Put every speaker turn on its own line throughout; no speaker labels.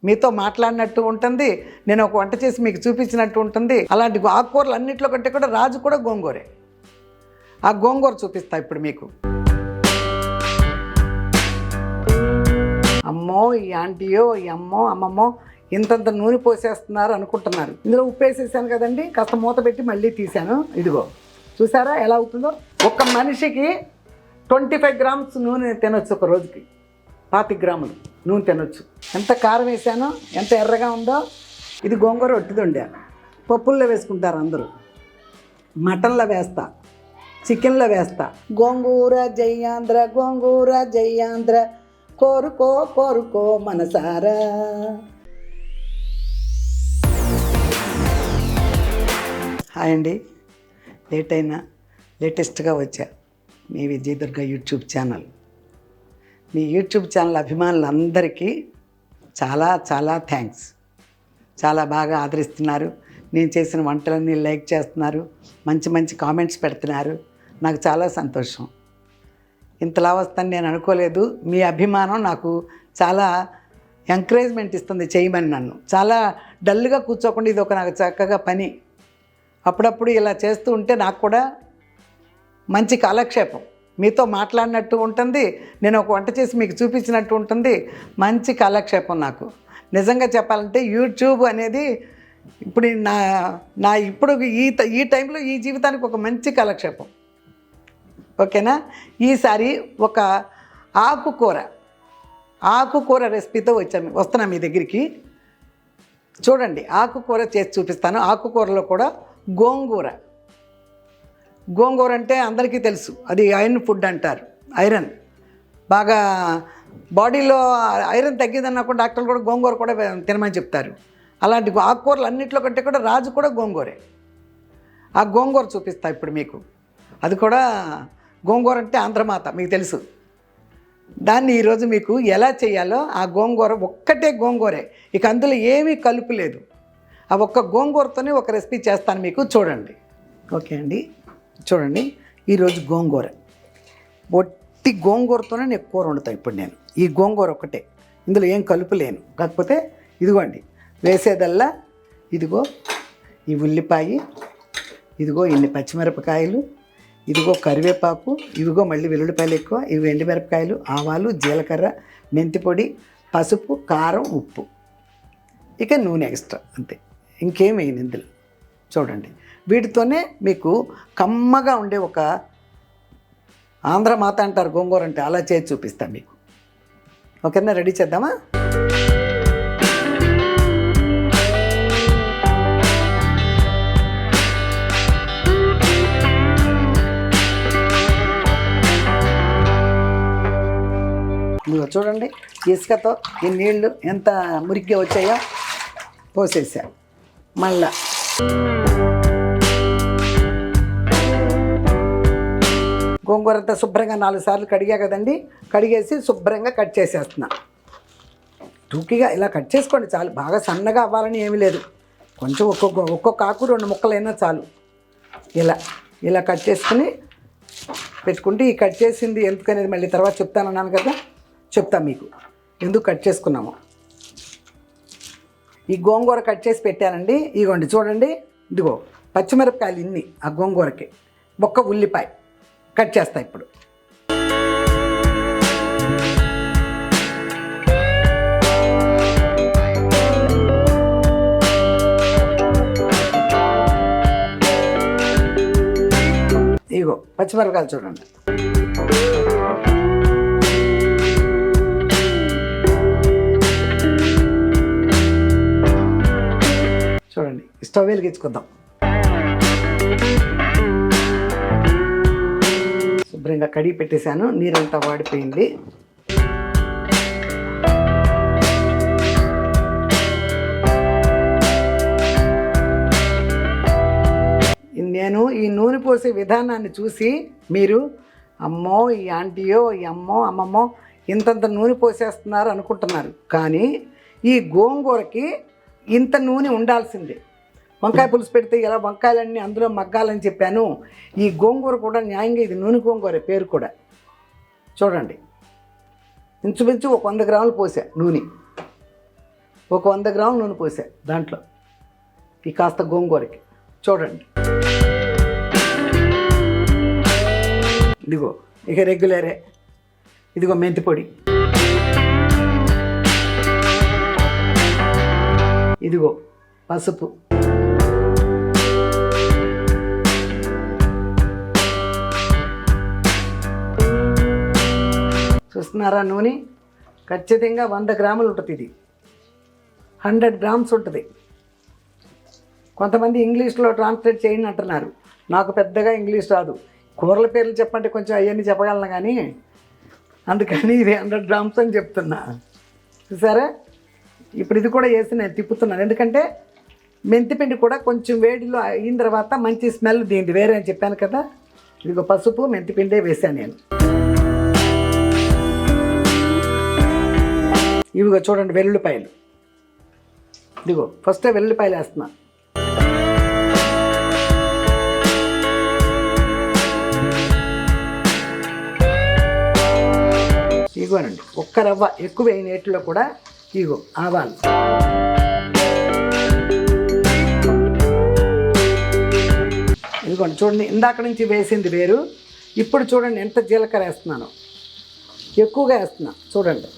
మీతో మాట్లాడినట్టు ఉంటుంది, నేను ఒక వంట చేసి మీకు చూపించినట్టు ఉంటుంది. అలాంటి ఆకుకూరలు అన్నింటిలో కంటే కూడా రాజు కూడా గోంగూరే. ఆ గోంగూర చూపిస్తా ఇప్పుడు మీకు. అమ్మో ఈ ఆంటీయో ఈ అమ్మో అమ్మమ్మో ఇంతంత నూనె పోసేస్తున్నారు అనుకుంటున్నారు. ఇందులో ఉప్పు వేసేసాను కదండి, కాస్త మూత పెట్టి మళ్ళీ తీసాను. ఇదిగో చూసారా ఎలా అవుతుందో. ఒక మనిషికి 25 గ్రామ్స్ నూనె తినొచ్చు ఒక రోజుకి. 25 గ్రాములు నూనె తినొచ్చు. ఎంత కారం వేసానో, ఎంత ఎర్రగా ఉందో. ఇది గోంగూర ఒట్టిదుండే, పప్పుల్లో వేసుకుంటారు అందరూ. మటన్లో వేస్తా, చికెన్లో వేస్తా. గోంగూర జయాంధ్ర, గోంగూర జయాంధ్ర, కోరుకో కోరుకో మనసారా. హాయ్ అండి, లేట్ అయినా లేటెస్ట్గా వచ్చా మీ విజయ్ దుర్గా యూట్యూబ్ ఛానల్. మీ యూట్యూబ్ ఛానల్ అభిమానులందరికీ చాలా చాలా థ్యాంక్స్. చాలా బాగా ఆదరిస్తున్నారు. నేను చేసిన వంటలన్నీ లైక్ చేస్తున్నారు, మంచి మంచి కామెంట్స్ పెడుతున్నారు. నాకు చాలా సంతోషం. ఇంతలా వస్తాను నేను అనుకోలేదు. మీ అభిమానం నాకు చాలా ఎంకరేజ్మెంట్ ఇస్తుంది చేయమని. నన్ను చాలా డల్గా కూర్చోకుండా ఇది ఒక నాకు చక్కగా పని. అప్పుడప్పుడు ఇలా చేస్తూ ఉంటే నాకు కూడా మంచి కాలక్షేపం. మీతో మాట్లాడినట్టు ఉంటుంది, నేను ఒక వంట చేసి మీకు చూపించినట్టు ఉంటుంది. మంచి కాలక్షేపం నాకు. నిజంగా చెప్పాలంటే యూట్యూబ్ అనేది ఇప్పుడు నా ఇప్పుడు ఈ టైంలో ఈ జీవితానికి ఒక మంచి కాలక్షేపం. ఓకేనా. ఈసారి ఒక ఆకుకూర రెసిపీతో వస్తున్నా మీ దగ్గరికి. చూడండి, ఆకుకూర చేసి చూపిస్తాను. ఆకుకూరలో కూడా గోంగూర అంటే అందరికీ తెలుసు, అది ఐరన్ ఫుడ్ అంటారు. ఐరన్ బాగా బాడీలో ఐరన్ తగ్గిందన్నా కూడా డాక్టర్లు కూడా గోంగూర కూడా తినమని చెప్తారు. అలాంటి ఆకుకూరలు అన్నింటిలో కంటే కూడా రాజు కూడా గోంగూరే. ఆ గోంగూర చూపిస్తా ఇప్పుడు మీకు. అది కూడా గోంగూర అంటే ఆంధ్రమాత మీకు తెలుసు. దాన్ని ఈరోజు మీకు ఎలా చేయాలో, ఆ గోంగూర ఒక్కటే గోంగూరే, ఇక అందులో ఏమీ కలుపు లేదు. ఆ ఒక్క గోంగూరతోనే ఒక రెసిపీ చేస్తాను మీకు, చూడండి. ఓకే అండి, చూడండి. ఈరోజు గోంగూర, ఒట్టి గోంగూరతోనే నేను కూర వండుతాను ఇప్పుడు నేను. ఈ గోంగూర ఒకటే, ఇందులో ఏం కలుపు లేను. కాకపోతే ఇదిగోండి వేసేదల్లా, ఇదిగో ఈ ఉల్లిపాయ, ఇదిగో ఇన్ని పచ్చిమిరపకాయలు, ఇదిగో కరివేపాకు, ఇదిగో మళ్ళీ వెల్లుల్లిపాయలు ఎక్కువ, ఇవి ఎండుమిరపకాయలు, ఆవాలు, జీలకర్ర, మెంతి పొడి, పసుపు, కారం, ఉప్పు, ఇక నూనె ఎక్స్ట్రా, అంతే. ఇంకేం వేయను ఇందులో. చూడండి, వీటితోనే మీకు కమ్మగా ఉండే ఒక ఆంధ్రమాత అంటారు గోంగూర అంటే, అలా చేసి చూపిస్తాను మీకు. ఓకేనా, రెడీ చేద్దామా? ఇదిగో చూడండి, ఇసుకతో ఈ నీళ్లు ఎంత మురికిగా వచ్చాయో పోసేసా. మళ్ళా గోంగూర అంతా శుభ్రంగా 4 సార్లు కడిగా కదండి, కడిగేసి శుభ్రంగా కట్ చేసేస్తున్నా. టూకీగా ఇలా కట్ చేసుకోండి చాలు, బాగా సన్నగా అవ్వాలని ఏమీ లేదు. కొంచెం ఒక్కొక్క ఆకు 2 ముక్కలైనా చాలు. ఇలా కట్ చేసుకుని పెట్టుకుంటే, ఈ కట్ చేసింది ఎందుకనేది మళ్ళీ తర్వాత చెప్తానన్నాను కదా, చెప్తా మీకు ఎందుకు కట్ చేసుకున్నాము. ఈ గోంగూర కట్ చేసి పెట్టానండి. ఇదిగోండి చూడండి, ఇదిగో పచ్చిమిరపకాయలు ఇన్ని ఆ గోంగూరకి, ఒక్క ఉల్లిపాయ కట్ చేస్తా ఇప్పుడు. ఇదిగో పచ్చిమిరపకాయలు చూడండి. చూడండి, స్టవ్ వెలిగించుకుందాం. శుభ్రంగా కడిగి పెట్టేశాను, నీరంతా వాడిపోయింది. నేను ఈ నూనె పోసే విధానాన్ని చూసి మీరు అమ్మో ఈ ఆంటీయో ఈ అమ్మో అమ్మమ్మో ఇంతంత నూనె పోసేస్తున్నారు అనుకుంటున్నారు. కానీ ఈ గోంగూరకి ఇంత నూనె ఉండాల్సిందే. వంకాయ పులుసు పెడితే ఇలా వంకాయలన్నీ అందులో మగ్గాలని చెప్పాను. ఈ గోంగూర కూడా న్యాయంగా ఇది నూనె గోంగూర పేరు కూడా. చూడండి, ఇంచుమించు ఒక 100 గ్రాములు పోసా నూనె. ఒక 100 గ్రాముల నూనె పోసా దాంట్లో, ఈ కాస్త గోంగూరకి. చూడండి, ఇదిగో ఇక రెగ్యులరే. ఇదిగో మెంతి పొడి, ఇదిగో పసుపు, చూస్తున్నారా నూనె? ఖచ్చితంగా 100 గ్రాములు ఉంటుంది. ఇది 100 గ్రామ్స్ ఉంటుంది. కొంతమంది ఇంగ్లీష్లో ట్రాన్స్లేట్ చేయండి అంటున్నారు. నాకు పెద్దగా ఇంగ్లీష్ రాదు. కూరల పేర్లు చెప్పంటే కొంచెం అవన్నీ చెప్పగలను, కానీ అందుకని ఇది 100 గ్రామ్స్ అని చెప్తున్నా. చూసారా? ఇప్పుడు ఇది కూడా వేసి నేను తిప్పుతున్నాను, ఎందుకంటే మెంతిపిండి కూడా కొంచెం వేడిలో అయిన తర్వాత మంచి స్మెల్ దీనిది వేరే అని చెప్పాను కదా. ఇదిగో పసుపు, మెంతిపిండే వేసాను నేను. ఇవిగో చూడండి వెల్లుల్లిపాయలు. ఇదిగో ఫస్టే వెల్లుల్లిపాయలు వేస్తున్నా. ఇదిగోనండి, ఒక్క రవ్వ ఎక్కువ వేయని నీటిలో కూడా ఇదిగో ఆవాలు, ఇదిగోండి చూడండి, ఇందాక నుంచి వేసింది వేరు. ఇప్పుడు చూడండి ఎంత జీలకర్ర వేస్తున్నాను, ఎక్కువగా వేస్తున్నా చూడండి.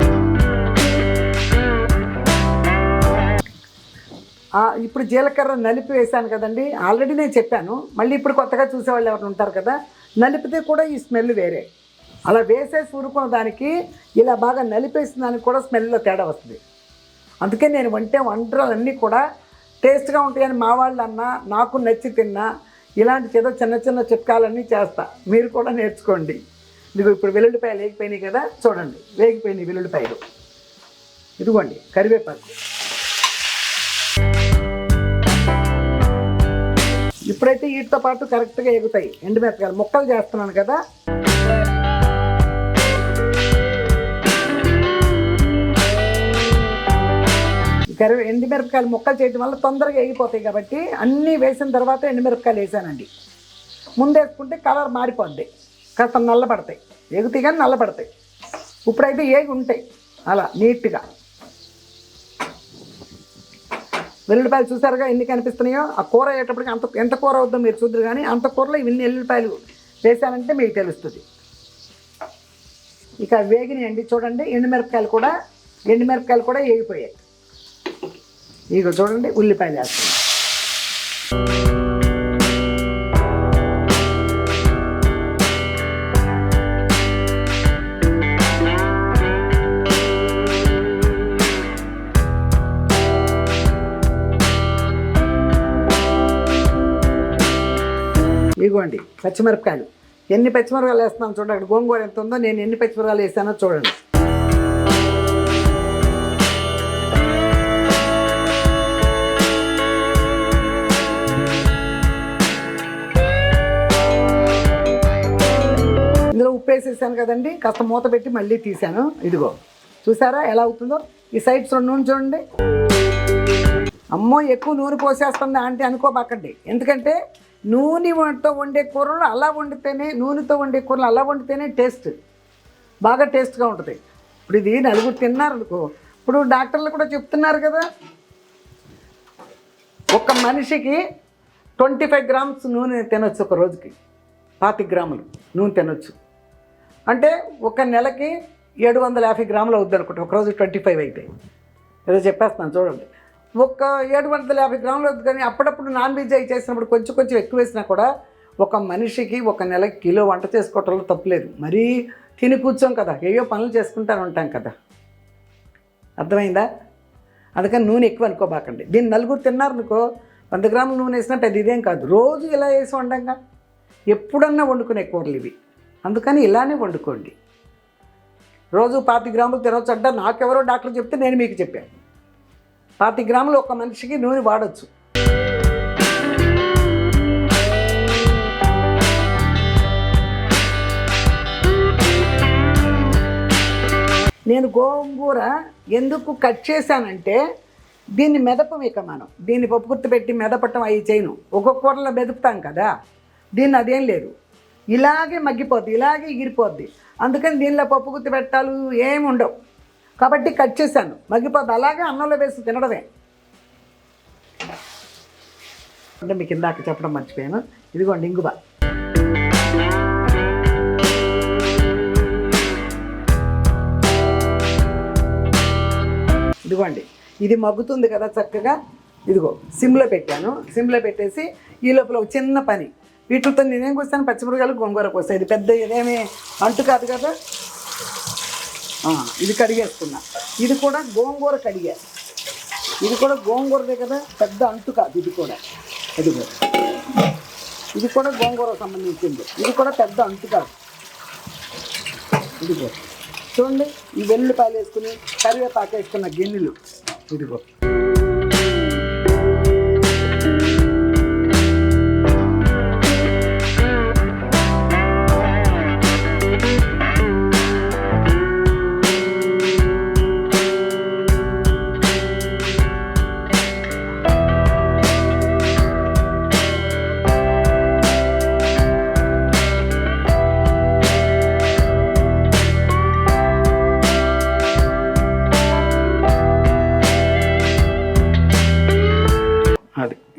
ఇప్పుడు జీలకర్ర నలిపి వేసాను కదండి, ఆల్రెడీ నేను చెప్పాను. మళ్ళీ ఇప్పుడు కొత్తగా చూసేవాళ్ళు ఎవరు ఉంటారు కదా, నలిపితే కూడా ఈ స్మెల్ వేరే. అలా వేసేసి ఊరుకున్న దానికి ఇలా బాగా నలిపేసిన దానికి కూడా స్మెల్లో తేడా వస్తుంది. అందుకే నేను వంటలన్నీ కూడా టేస్ట్గా ఉంటాయని మా వాళ్ళు అన్నా, నాకు నచ్చి తిన్నా, ఇలాంటి ఏదో చిన్న చిన్న చిట్కాలన్నీ చేస్తా. మీరు కూడా నేర్చుకోండి. ఇదిగో ఇప్పుడు వెల్లుల్లిపాయలు వేగిపోయినాయి కదా, చూడండి వేగిపోయినాయి వెల్లుల్లిపాయలు. ఇదిగోండి కరివేపాకు. ఇప్పుడైతే వీటితో పాటు కరెక్ట్గా ఎగుతాయి ఎండుమిరపకాయలు. ముక్కలు చేస్తున్నాను కదా, ఎండుమిరపకాయలు ముక్కలు చేయడం వల్ల తొందరగా ఎగిపోతాయి కాబట్టి అన్నీ వేసిన తర్వాత ఎండుమిరపకాయలు వేసానండి. ముందేసుకుంటే కలర్ మారిపోద్ది, కాస్త నల్లబడతాయి. ఎగుతాయి కానీ నల్లబడతాయి. ఇప్పుడైతే ఏగి ఉంటాయి అలా నీట్గా. వెల్లుల్లిపాయలు చూసారుగా ఎన్ని కనిపిస్తున్నాయో. ఆ కూర అయ్యేటప్పటికి ఎంత కూర అవుద్దో మీరు చూద్దరు, కానీ అంత కూరలో ఇవన్నీ వెల్లుల్లిపాయలు వేసానంటే మీకు తెలుస్తుంది. ఇక వేగినాయండి చూడండి. ఎండుమిరపకాయలు కూడా వేగిపోయాయి. ఇక చూడండి ఉల్లిపాయలు వేస్తాను. ఇదిగోండి పచ్చిమిరపకాయలు. ఎన్ని పచ్చిమిరపకాయలు వేస్తున్నాను చూడండి. అక్కడ గోంగూర ఎంత ఉందో, నేను ఎన్ని పచ్చిమిరపకాయలు వేసానో చూడండి. ఇందులో ఉప్పు వేసేసాను కదండి, కాస్త మూత పెట్టి మళ్ళీ తీసాను. ఇదిగో చూసారా ఎలా అవుతుందో. ఈ సైడ్స్ రెండు నూనె చూడండి. అమ్మో ఎక్కువ నూనె పోసేస్తుంది అంటే అనుకోబాకండి, ఎందుకంటే నూనెతో వండే కూరలు అలా వండితేనే, నూనెతో వండే కూరలు అలా వండితేనే బాగా టేస్ట్గా ఉంటుంది. ఇప్పుడు ఇది నలుగురు తిన్నారనుకో, ఇప్పుడు డాక్టర్లు కూడా చెప్తున్నారు కదా, ఒక మనిషికి 25 గ్రామ్స్ నూనె తినొచ్చు ఒక రోజుకి. 25 గ్రాములు నూనె తినొచ్చు అంటే ఒక నెలకి 750 గ్రాములు అవుద్ది అనుకుంటా. ఒక రోజు 25 అయితే ఏదో చెప్పేస్తున్నాను చూడండి. ఒక 750 గ్రాములు అవుతుంది. కానీ అప్పుడప్పుడు నాన్ వెజ్ అవి చేసినప్పుడు కొంచెం ఎక్కువ వేసినా కూడా ఒక మనిషికి ఒక నెలకి కిలో వంట చేసుకోవటంలో తప్పులేదు. మరీ తిని కూర్చోం కదా, ఏయో పనులు చేసుకుంటాను ఉంటాం కదా, అర్థమైందా? అందుకని నూనె ఎక్కువ అనుకోబాకండి. దీన్ని నలుగురు తిన్నారనుకో 100 గ్రాముల నూనె వేసినట్టు అది ఇదేం కాదు. రోజు ఇలా వేసి వండంగా ఎప్పుడన్నా వండుకునే కూరలు ఇవి. అందుకని ఇలానే వండుకోండి. రోజు 25 గ్రాములు తినవచ్చు అంట. నాకెవరో డాక్టర్ చెప్తే నేను మీకు చెప్పాను. 25 గ్రాములు ఒక మనిషికి నూనె వాడచ్చు. నేను గోంగూర ఎందుకు కట్ చేశానంటే, దీన్ని మెదపం. ఇక మనం దీన్ని పప్పు గుర్తు పెట్టి మెదపటం అవి చేయను. ఒక్కొక్క కూరలో మెదుపుతాం కదా, దీన్ని అదేం లేదు, ఇలాగే మగ్గిపోద్ది, ఇలాగే ఎగిరిపోద్ది. అందుకని దీనిలో పప్పు గుర్తు పెట్టాలు ఏమి ఉండవు. కాబట్టి కట్ చేశాను, మగ్గిపోద్ది. అలాగే అన్నంలో వేసి తినడమే. అంటే మీకు ఇందాక చెప్పడం మర్చిపోయాను, ఇదిగోండి ఇంగువ. ఇదిగోండి, ఇది మగ్గుతుంది కదా చక్కగా. ఇదిగో సిమ్లో పెట్టాను. సిమ్లో పెట్టేసి ఈ లోపల ఒక చిన్న పని, వీటితో నేనేం కోస్తాను, పచ్చిమిరకాయలు గోంగూర కోస్తాను. ఇది పెద్ద ఇదేమీ అంటు కాదు కదా. ఇది కడిగేసుకున్నా. ఇది కూడా గోంగూర కడిగా. ఇది కూడా గోంగూరదే కదా, పెద్ద అంటు కాదు. ఇది కూడా ఇదిగో, ఇది కూడా గోంగూర సంబంధించింది. ఇది కూడా పెద్ద అంటు కాదు. ఇదిగో చూడండి, ఈ వెల్లుల్లిపాయలు వేసుకుని కరివేపాకు వేసుకున్న గిన్నెలు. ఇదిగో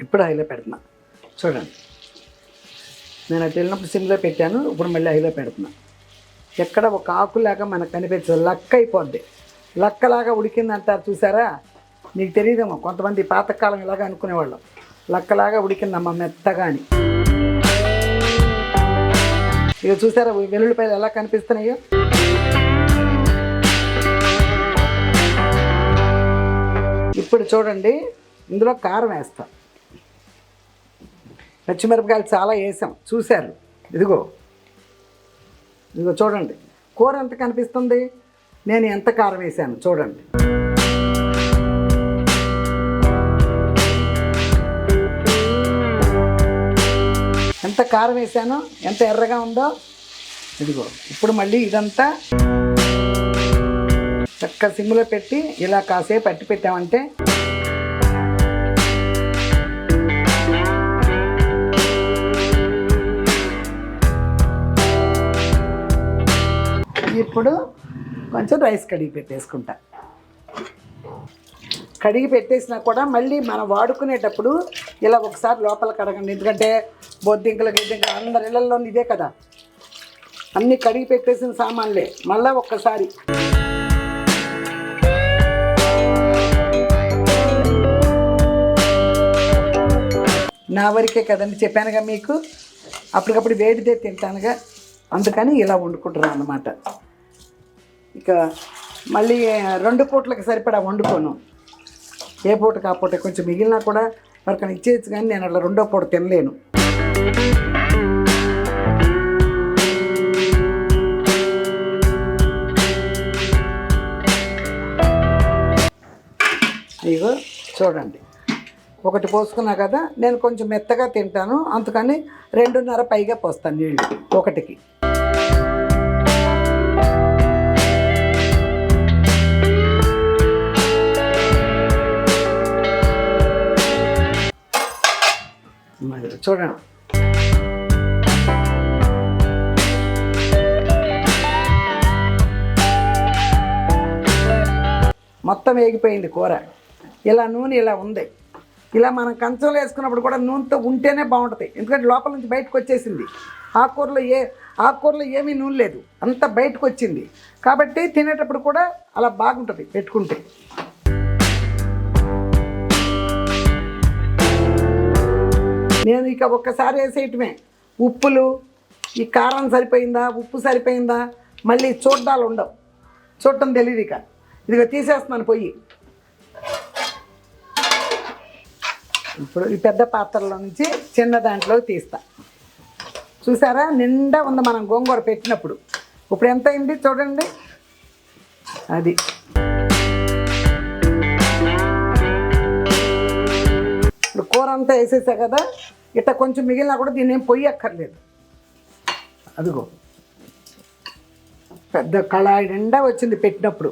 ఇప్పుడు హైలో పెడుతున్నా. చూడండి, నేను అటు వెళ్ళినప్పుడు సిమ్లో పెట్టాను, ఇప్పుడు మళ్ళీ హైలో పెడుతున్నా. ఎక్కడ ఒక ఆకులాగా మనకు కనిపించదు, లక్క అయిపోద్ది. లక్కలాగా ఉడికిందంటారు చూసారా, నీకు తెలియదేమో, కొంతమంది పాతకాలం ఇలాగా అనుకునేవాళ్ళం. లక్కలాగా ఉడికిందమ్మా మెత్తగా అని. ఇక చూసారా వెల్లుల్లిపాయలు ఎలా కనిపిస్తున్నాయో. ఇప్పుడు చూడండి, ఇందులో కారం వేస్తాం. పచ్చిమిరపకాయలు చాలా వేసాం, చూశారు. ఇదిగో ఇదిగో చూడండి, కూర ఎంత కనిపిస్తుంది, నేను ఎంత కారం వేసాను చూడండి. ఎంత కారం వేసానో, ఎంత ఎర్రగా ఉందో. ఇదిగో ఇప్పుడు మళ్ళీ ఇదంతా చక్క సిమ్లో పెట్టి ఇలా కాసేపు పట్టి పెట్టామంటే ఇప్పుడు కొంచెం రైస్ కడిగి పెట్టేసుకుంటా. కడిగి పెట్టేసినా కూడా మళ్ళీ మనం వాడుకునేటప్పుడు ఇలా ఒకసారి లోపల కడగండి. ఎందుకంటే బొద్దింకలు గిద్దింకలు అందరి ఇళ్ళల్లో ఇదే కదా, అన్నీ కడిగి పెట్టేసిన సామాన్లే. మళ్ళీ ఒక్కసారి నా వరకే కదండి, చెప్పానుగా మీకు, అప్పటికప్పుడు వేడిదే తింటానుగా, అందుకని ఇలా వండుకుంటున్నాను అన్నమాట. ఇక మళ్ళీ 2 పూటలకు సరిపడా వండుకోను. ఏ పూట కాకపోతే కొంచెం మిగిలినా కూడా ఎవరికైనా ఇచ్చేయచ్చు, కానీ నేను అట్లా 2వ పూట తినలేను. ఇగో చూడండి, ఒకటి పోసుకున్నా కదా, నేను కొంచెం మెత్తగా తింటాను, అందుకని 2.5 పైగా పోస్తాను నీళ్ళు ఒకటికి. చూడండి, మొత్తం వేగిపోయింది కూర. ఇలా నూనె ఇలా ఉంది. ఇలా మనం కంచంలో వేసుకున్నప్పుడు కూడా నూనెతో ఉంటేనే బాగుంటుంది, ఎందుకంటే లోపల నుంచి బయటకు వచ్చేసింది. ఆకుకూరలో ఏమీ నూనె లేదు, అంతా బయటకు వచ్చింది. కాబట్టి తినేటప్పుడు కూడా అలా బాగుంటుంది పెట్టుకుంటే. నేను ఇక ఒక్కసారి వేసేయటమే. ఉప్పులు, ఈ కారం సరిపోయిందా, ఉప్పు సరిపోయిందా, మళ్ళీ చూడ్డాలు ఉండవు, చూడటం తెలియదు. ఇక ఇదిగో తీసేస్తున్నాను పొయ్యి. ఇప్పుడు ఈ పెద్ద పాత్రలో నుంచి చిన్న దాంట్లోకి తీస్తా. చూసారా, నిండా ఉంది మనం గోంగూర పెట్టినప్పుడు. ఇప్పుడు ఎంత అయింది చూడండి. అది ఇప్పుడు కూర అంతా వేసేసా కదా, ఇట్లా కొంచెం మిగిలినా కూడా దీన్ని ఏం పొయ్యి అక్కర్లేదు. అదిగో పెద్ద కళాయి నిండా వచ్చింది పెట్టినప్పుడు.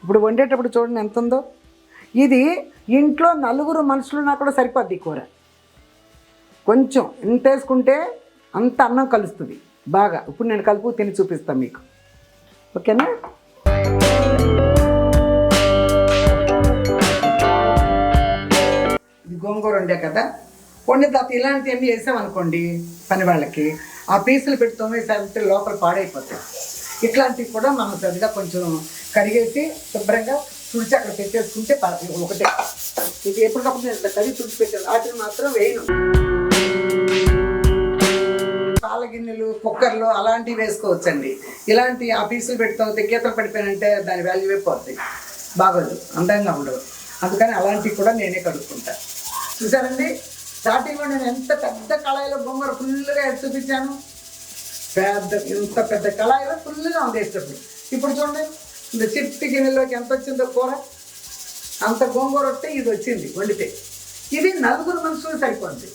ఇప్పుడు వండేటప్పుడు చూడండి ఎంత ఉందో. ఇది ఇంట్లో 4 మనుషులున్నా కూడా సరిపోద్ది ఈ కూర. కొంచెం ఇంత వేసుకుంటే అంత అన్నం కలుస్తుంది బాగా. ఇప్పుడు నేను కలుపు తిని చూపిస్తాను మీకు, ఓకేనా? గోంగూర వండే కదా, వండిన తర్వాత ఇలాంటివన్నీ వేసామనుకోండి పని వాళ్ళకి, ఆ పీసులు పెట్టి తోమేసరికి లోపల పాడైపోతాయి. ఇట్లాంటివి కూడా మనం పెద్దగా కొంచెం కడిగేసి శుభ్రంగా తుడిచి అక్కడ పెట్టేసుకుంటే ఒకటే. ఇది ఎప్పటికప్పుడు నేను కడిగి తుడిచిపెట్టాను, వాటిని మాత్రం వేయను. పాల గిన్నెలు, కుక్కర్లు అలాంటివి వేసుకోవచ్చండి. ఇలాంటి ఆ పీసులు పెడతాం గీతలు పడిపోయినంటే దాని వాల్యూ అయిపోతుంది, బాగోదు, అందంగా ఉండదు. అందుకని అలాంటివి కూడా నేనే కడుక్కుంటా. చూసారండి, స్టార్టింగ్లో నేను ఎంత పెద్ద కళాయిలో గోంగూర ఫుల్గా చూపించాను. ఇంత పెద్ద కళాయిలో ఫుల్గా ఉంది వేసేటప్పుడు. ఇప్పుడు చూడండి, ఇంత చిట్టి గిన్నెలోకి ఎంత వచ్చిందో కూర, అంత గోంగూర వస్తే ఇది వచ్చింది వండితే. ఇది 4 మనుషులు సరిపోద్ది.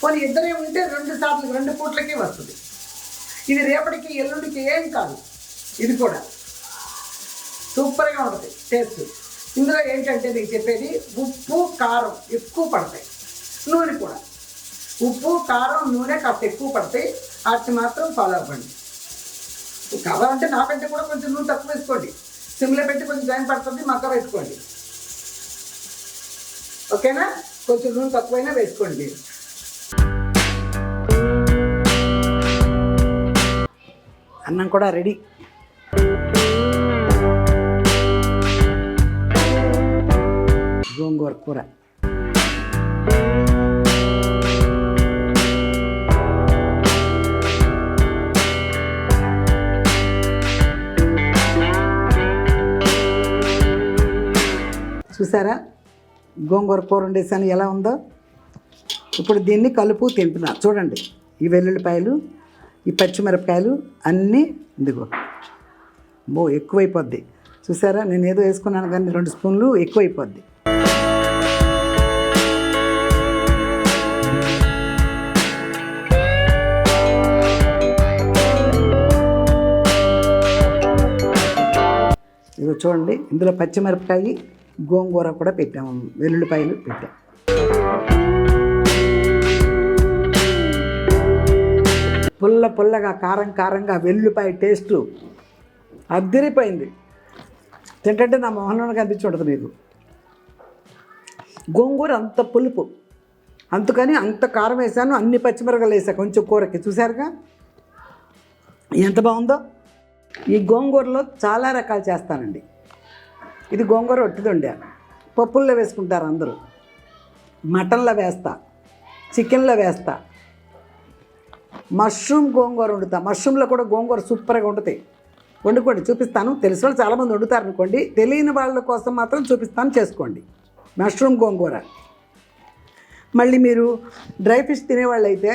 కొన్ని ఇద్దరే ఉంటే 2 సార్లు 2 పూట్లకే వస్తుంది. ఇది రేపటికి ఎల్లుండికి ఏం కాదు. ఇది కూడా సూపర్గా ఉంటుంది టేస్ట్. ఇందులో ఏంటంటే నేను చెప్పేది, ఉప్పు కారం ఎక్కువ పడతాయి, నూనె కూడా. ఉప్పు కారం నూనె కాస్త ఎక్కువ పడతాయి, వాటిని మాత్రం ఫాలో అవ్వండి. కావాలంటే నాకంటే కూడా కొంచెం నూనె తక్కువ వేసుకోండి, సిమ్లో పెట్టి కొంచెం టైం పడుతుంది, మక్క వేసుకోండి. ఓకేనా, కొంచెం నూనె తక్కువైనా వేసుకోండి. అన్నం కూడా రెడీ. గోంగూర కూర. చూసారా గోంగూర కూర వండేసాను ఎలా ఉందో. ఇప్పుడు దీన్ని కలుపు తింటున్నా. చూడండి, ఈ వెల్లుల్లిపాయలు, ఈ పచ్చిమిరపకాయలు అన్నీ ఇదిగో ఎక్కువైపోద్ది. చూసారా, నేను ఏదో వేసుకున్నాను కానీ 2 స్పూన్లు ఎక్కువైపోద్ది. ఇదిగో చూడండి, ఇందులో పచ్చిమిరపకాయ, గోంగూర కూడా పెట్టాము, వెల్లుల్లిపాయలు పెట్టాము. పుల్లగా కారంగా వెల్లుల్లిపాయ టేస్టు అద్దరిపోయింది. తింటే నా మొహంలో కనిపించకూడదు మీకు. గోంగూర అంత పులుపు, అందుకని అంత కారం వేసాను, అన్ని పచ్చిమిరపకాయలు వేసా కొంచెం కూరకి. చూసారుగా ఎంత బాగుందో. ఈ గోంగూరలో చాలా రకాలు చేస్తానండి. ఇది గోంగూర ఒట్టిదండి, పప్పుల్లో వేసుకుంటారు అందరూ, మటన్లో వేస్తా, చికెన్లో వేస్తా, మష్రూమ్ గోంగూర వండుతా. మష్రూమ్లో కూడా గోంగూర సూపర్గా ఉంటుంది. వండుకోండి, చూపిస్తాను. తెలిసిన వాళ్ళు చాలామంది వండుతారు అనుకోండి, తెలియని వాళ్ళ కోసం మాత్రం చూపిస్తాను, చేసుకోండి. మష్రూమ్ గోంగూర. మళ్ళీ మీరు డ్రై ఫిష్ తినేవాళ్ళు అయితే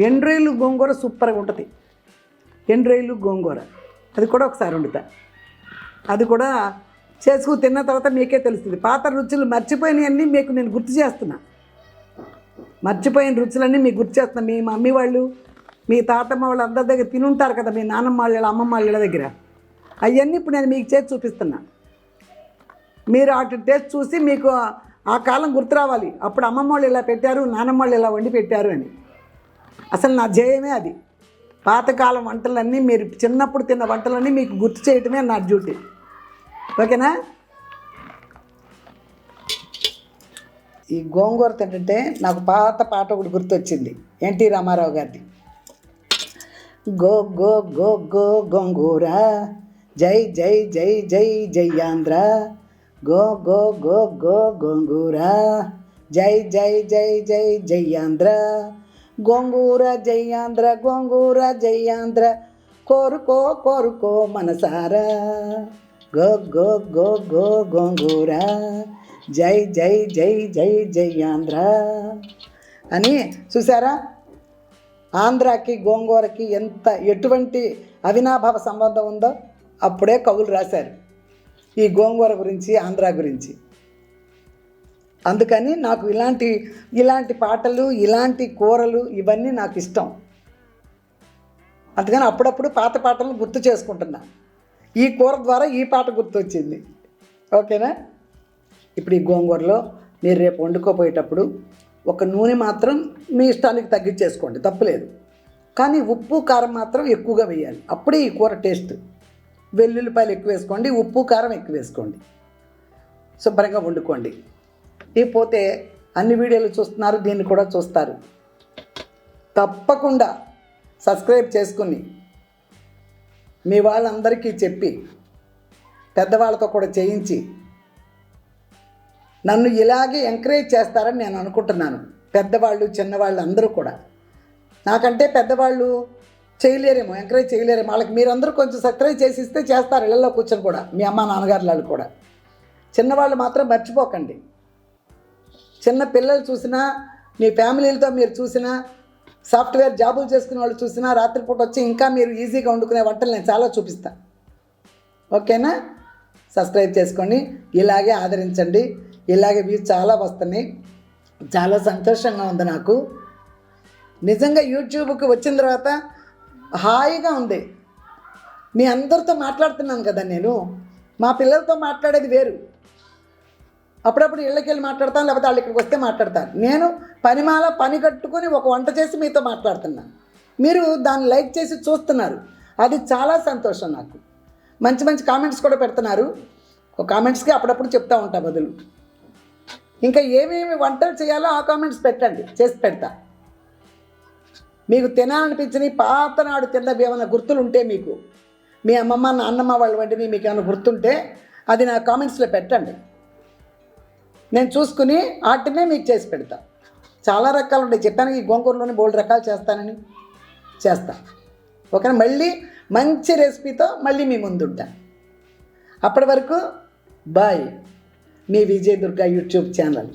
ఎండ్రాయిలు గోంగూర సూపర్గా ఉంటుంది. ఎండ్రాయిలు గోంగూర అది కూడా ఒకసారి వండుతా. అది కూడా చేసుకు తిన్న తర్వాత మీకే తెలుస్తుంది. పాత రుచులు మర్చిపోయినవన్నీ మీకు నేను గుర్తు చేస్తున్నా. మర్చిపోయిన రుచులన్నీ మీకు గుర్తు చేస్తున్నా. మీ మమ్మీ వాళ్ళు, మీ తాతమ్మ వాళ్ళు అందరి దగ్గర తినుంటారు కదా, మీ నాన్నమ్మ వాళ్ళ అమ్మమ్మ వాళ్ళ దగ్గర. అవన్నీ ఇప్పుడు నేను మీకు చేసి చూపిస్తున్నా. మీరు వాటి టేస్ట్ చూసి మీకు ఆ కాలం గుర్తు రావాలి. అప్పుడు అమ్మమ్మ వాళ్ళు ఇలా పెట్టారు, నాన్నమ్మ వాళ్ళు ఇలా వండి పెట్టారు అని. అసలు నా ధ్యేయమే అది. పాతకాలం వంటలన్నీ, మీరు చిన్నప్పుడు తిన్న వంటలన్నీ మీకు గుర్తు చేయటమే నా డ్యూటీ. ఓకేనా. ఈ గోంగూర తింటుంటే నాకు పాత పాట ఒకటి గుర్తొచ్చింది, ఎన్టీ రామారావు గారిది. గో గో గో గో గోంగూర, జై జై జై జై జై Andhra. Go go go go గోంగూర, జై జై జై జై జై ఆంధ్ర. గోంగూర జై ఆంధ్ర, గోంగూర జై ఆంధ్ర, కోరుకో కోరుకో మనసారా. గో గో గో గో గోంగూర, జై జై జై జై జై ఆంధ్ర అని. చూసారా, ఆంధ్రాకి గోంగూరకి ఎటువంటి అవినాభావ సంబంధం ఉందో అప్పుడే కవులు రాశారు ఈ గోంగూర గురించి, ఆంధ్ర గురించి. అందుకని నాకు ఇలాంటి పాటలు, ఇలాంటి కూరలు ఇవన్నీ నాకు ఇష్టం. అందుకని అప్పుడప్పుడు పాత పాటలను గుర్తు చేసుకుంటున్నా. ఈ కూర ద్వారా ఈ పాట గుర్తొచ్చింది. ఓకేనా. ఇప్పుడు ఈ గోంగూరలో మీరు రేపు వండుకోపోయేటప్పుడు ఒక నూనె మాత్రం మీ ఇష్టానికి తగ్గించేసుకోండి, తప్పులేదు. కానీ ఉప్పు కారం మాత్రం ఎక్కువగా వేయాలి, అప్పుడే ఈ కూర టేస్ట్. వెల్లుల్లిపాయలు ఎక్కువ వేసుకోండి, ఉప్పు కారం ఎక్కువ వేసుకోండి, శుభ్రంగా వండుకోండి. ఇకపోతే అన్ని వీడియోలు చూస్తున్నారు, దీన్ని కూడా చూస్తారు. తప్పకుండా సబ్స్క్రైబ్ చేసుకుని మీ వాళ్ళందరికీ చెప్పి పెద్దవాళ్ళతో కూడా చేయించి నన్ను ఇలాగే ఎంకరేజ్ చేస్తారని నేను అనుకుంటున్నాను. పెద్దవాళ్ళు చిన్నవాళ్ళు అందరూ కూడా నాకంటే పెద్దవాళ్ళు చేయలేరేమో, ఎంకరేజ్ చేయలేరేమో. వాళ్ళకి మీరందరూ కొంచెం సబ్స్క్రైబ్ చేసి ఇస్తే చేస్తారు, ఇళ్ళల్లో కూర్చొని కూడా. మీ అమ్మ నాన్నగారు వాళ్ళు కూడా. చిన్నవాళ్ళు మాత్రం మర్చిపోకండి. చిన్న పిల్లలు చూసినా, మీ ఫ్యామిలీలతో మీరు చూసినా, సాఫ్ట్వేర్ జాబులు చేసుకునే వాళ్ళు చూసినా, రాత్రిపూట వచ్చి ఇంకా మీరు ఈజీగా వండుకునే వంటలు నేను చాలా చూపిస్తాను. ఓకేనా? సబ్స్క్రైబ్ చేసుకోండి, ఇలాగే ఆదరించండి. ఇలాగే వ్యూస్ చాలా వస్తున్నాయి. చాలా సంతోషంగా ఉంది నాకు. నిజంగా యూట్యూబ్కి వచ్చిన తర్వాత హాయిగా ఉంది. మీ అందరితో మాట్లాడుతున్నాను కదా నేను. మా పిల్లలతో మాట్లాడేది వేరు. అప్పుడప్పుడు ఇళ్ళకి వెళ్ళి మాట్లాడతాను, లేకపోతే వాళ్ళు ఇక్కడికి వస్తే మాట్లాడతాను. నేను పని కట్టుకొని ఒక వంట చేసి మీతో మాట్లాడుతున్నాను. మీరు దాన్ని లైక్ చేసి చూస్తున్నారు. అది చాలా సంతోషం నాకు. మంచి మంచి కామెంట్స్ కూడా పెడుతున్నారు. ఒక కామెంట్స్కి అప్పుడప్పుడు చెప్తూ ఉంటా బదులు. ఇంకా ఏమేమి వంటలు చేయాలో ఆ కామెంట్స్ పెట్టండి, చేసి పెడతా. మీకు తినాలనిపించిన పాతనాడు తిన్నవి ఏమైనా గుర్తులు ఉంటే, మీకు మీ అమ్మమ్మ నాన్నమ్మ వాళ్ళ వంటివి మీకు ఏమైనా గుర్తుంటే అది నా కామెంట్స్లో పెట్టండి. నేను చూసుకుని వాటినే మీకు చేసి పెడతా. చాలా రకాలు ఉంటాయి. చెప్పాను, ఈ గోంగూరలోనే బోల్డ్ రకాలు చేస్తానని చేస్తా. ఓకేనా? మళ్ళీ మంచి రెసిపీతో మళ్ళీ మీ ముందుంటా. అప్పటి వరకు బాయ్. మీ విజయదుర్గ యూట్యూబ్ ఛానల్.